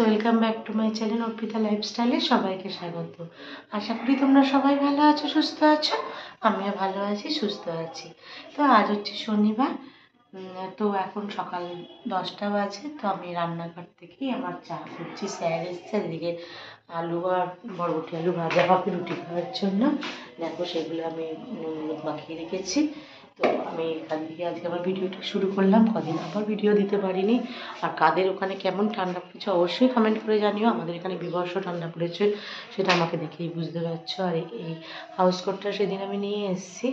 Welcome back to my channel Arpita লাইফস্টাইলে সবাইকে স্বাগত। আশা করি তোমরা সবাই ভালো আছো, সুস্থ আছো। আমিও ভালো আছি, সুস্থ আছি। তো আজ হচ্ছে শনিবার। তো এখন সকাল 10টা বাজে। তো আমি রান্নাঘর থেকেই আমার চা করছি। স্যার এসছে, এদিকে আলু আর বরবটি আলু ভাজা হবে রুটি খাওয়ার জন্য। দেখো সেগুলো আমি নুন মাখিয়ে রেখেছি। তো আমি এখান থেকে আজকে আমার ভিডিওটা শুরু করলাম। কদিন আবার ভিডিও দিতে পারিনি। আর কাদের ওখানে কেমন ঠান্ডা পড়েছে অবশ্যই কমেন্ট করে জানিও। আমাদের এখানে বীভৎস ঠান্ডা পড়েছে, সেটা আমাকে দেখেই বুঝতে পারছো। আর এই হাউস কোটটা সেদিন আমি নিয়ে এসেছি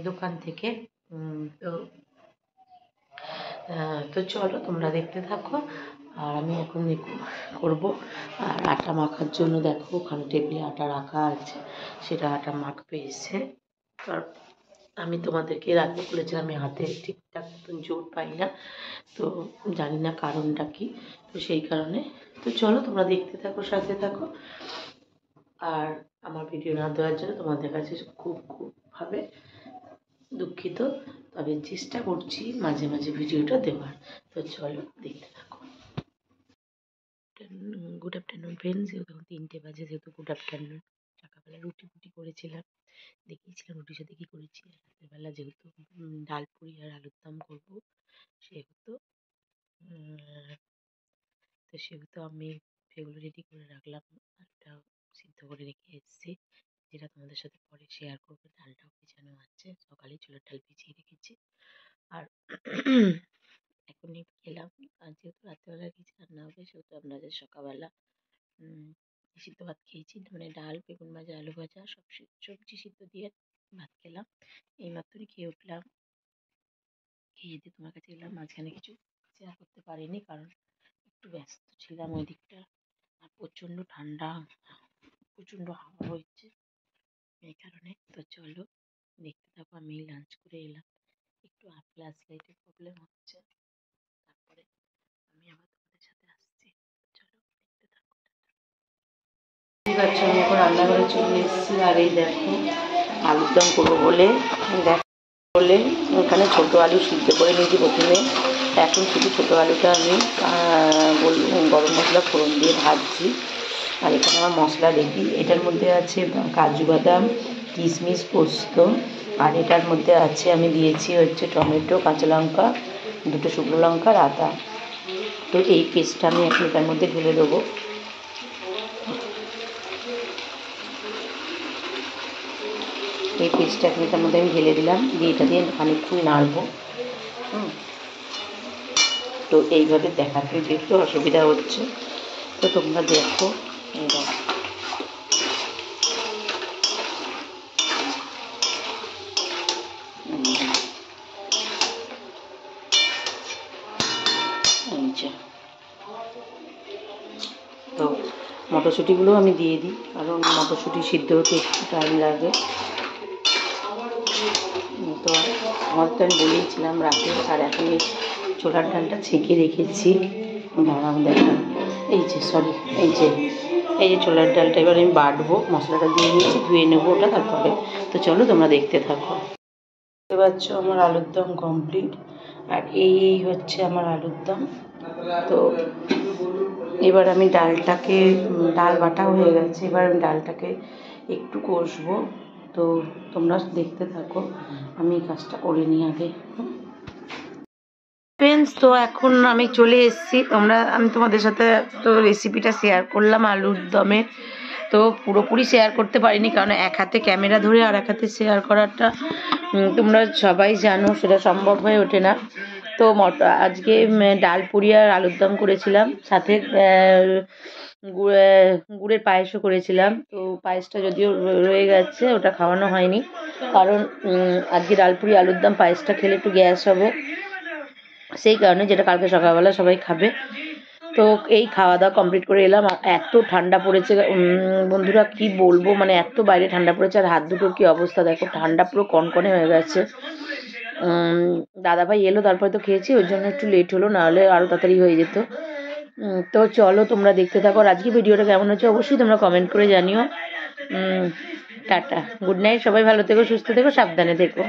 দোকান থেকে। তো তো চলো তোমরা দেখতে থাকো। আর আমি এখন করবো। আর আটা মাখার জন্য দেখো ওখানে টেবিলে আটা রাখা আছে, সেটা আটা মাখবে এসে। আর আমি তোমাদেরকে রাখতে বলেছিলাম, আমি হাতে ঠিকঠাক মতন জোর পাই না, তো জানি না কারণটা কি। তো সেই কারণে তো চলো তোমরা দেখতে থাকো, সাথে থাকো। আর আমার ভিডিও না দেওয়ার জন্য তোমাদের কাছে খুবভাবে দুঃখিত, তবে চেষ্টা করছি মাঝে মাঝে ভিডিওটা দেওয়ার। তো চলো দেখতে থাকো। Good afternoon friends. যেহেতু 3টে বাজে, যেহেতু গুড আফটারনুন। সকালবেলা রুটি করেছিলাম, দেখিয়েছিলাম রুটির সাথে কী করেছি। রাত্রেবেলা যেহেতু ডাল পুরি আর আলুর দম করবো, সেহেতু আমি সেগুলো রেডি করে রাখলাম। আলুটা সিদ্ধ করে রেখে এসেছি, যেটা তোমাদের সাথে পরে শেয়ার করবো। ডালটাও ভিজানো আছে, সকালে ছোলার ডাল ভিজিয়ে রেখেছি। আর এখনই খেলাম। আর যেহেতু রাত্রেবেলা কিছু রান্না হবে, সেহেতু আপনাদের সকালবেলা সিদ্ধ ভাত খেয়েছি, মানে ডাল, বেগুন ভাজা, আলু ভাজা, সব সবজি সিদ্ধ দিয়ে ভাত খেলাম। এইমাত্রই খেয়ে উঠলাম। খেয়ে দিয়ে তোমার কাছে এলাম। মাঝখানে কিছু শেয়ার করতে পারিনি, কারণ একটু ব্যস্ত ছিলাম ওই দিকটা। আর প্রচণ্ড ঠান্ডা, প্রচণ্ড হাওয়া হচ্ছে, এই কারণে। তো চলো দেখতে থাকো। আমি লাঞ্চ করে এলাম, একটু ফ্ল্যাশ লাইটের প্রবলেম হচ্ছে, তারপরে আমি আবার তোমাদের সাথে আসছি। চলো দেখতে থাকো। ঠিক আছে, আমি এখন রান্নাঘরে চলে এসেছি। আর এই দেখো আলুর দম করবো বলে ওখানে ছোটো আলু সিদ্ধ করে নিয়েছি প্রথমে। এখন শুধু ছোটো আলুটা আমি গরম মশলা ফোড়ন দিয়ে ভাজছি। আর এখানে আমার মশলা রেডি। এটার মধ্যে আছে কাজু বাদাম, কিশমিশ, পোস্ত। আর এটার মধ্যে আছে, আমি দিয়েছি হচ্ছে টমেটো, কাঁচা লঙ্কা, 2টো শুকনো লঙ্কা আর আদা। তো এই পেস্টটা আমি এখন এটার মধ্যে ঢেলে দেবো। এই পেস্টটা এখন এটার মধ্যে আমি ঢেলে দিলাম, দিয়ে এটা দিয়ে খানিকক্ষণ নাড়বো। তো এইভাবে দেখাতে যেহেতু অসুবিধা হচ্ছে, তো তোমরা দেখো। তো মটরশুঁটিগুলো আমি দিয়ে দিই, কারণ মটরশুঁটি সিদ্ধ হতে একটু টাইম লাগে। তো আমার তো আমি বলেইছিলাম রাতে। আর এখন এই ছোলার ডালটা ছেঁকে রেখেছি, দাঁড়াও দেখা। এই যে ছোলার ডালটা এবার আমি বাটবো। মশলাটা দিয়ে নিয়েছি, ধুয়ে নেবো ওটা তারপরে। তো চলো তোমরা দেখতে থাকো। দেখতে পাচ্ছ আমার আলুর দম কমপ্লিট। আর এই হচ্ছে আমার আলুর দম। তো এবার আমি ডাল বাটা হয়ে গেছে, এবার আমি ডালটাকে একটু কষবো। তো তোমরা দেখতে থাকো, আমি এই কাজটা করে নিই আগে। ফ্রেন্ডস, তো এখন আমি চলে এসেছি। আমি তোমাদের সাথে তো রেসিপিটা শেয়ার করলাম আলুর দমে। তো পুরোপুরি শেয়ার করতে পারিনি, কারণ এক হাতে ক্যামেরা ধরে আর এক হাতে শেয়ার করাটা তোমরা সবাই জানো, সেটা সম্ভব হয়ে ওঠে না। তো আজকে ডাল পুরি আর আলুর দম করেছিলাম, সাথে গুড়ের পায়েসও করেছিলাম। তো পায়েসটা যদিও রয়ে গেছে, ওটা খাওয়ানো হয়নি, কারণ আজকে ডাল পুরি আলুর দম পায়েসটা খেলে একটু গ্যাস হবে, সেই কারণে, যেটা কালকে সকালবেলা সবাই খাবে। তো এই খাওয়া দাওয়া কমপ্লিট করে এলাম। এত ঠান্ডা পড়েছে বন্ধুরা, কি বলবো, মানে এত বাইরে ঠান্ডা পড়েছে। আর হাত দুটোর কি অবস্থা দেখো, ঠান্ডা পুরো কনকনে হয়ে গেছে। দাদাভাই এলো, তারপরে তো খেয়েছি, ওই জন্য একটু লেট হলো, নাহলে আরও তাড়াতাড়ি হয়ে যেত। তো চলো তোমরা দেখতে থাকো। আর আজকে ভিডিওটা কেমন হচ্ছে অবশ্যই তোমরা কমেন্ট করে জানিও। টাটা, গুড নাইট, সবাই ভালো থেকো, সুস্থ থেকো, সাবধানে থেকো।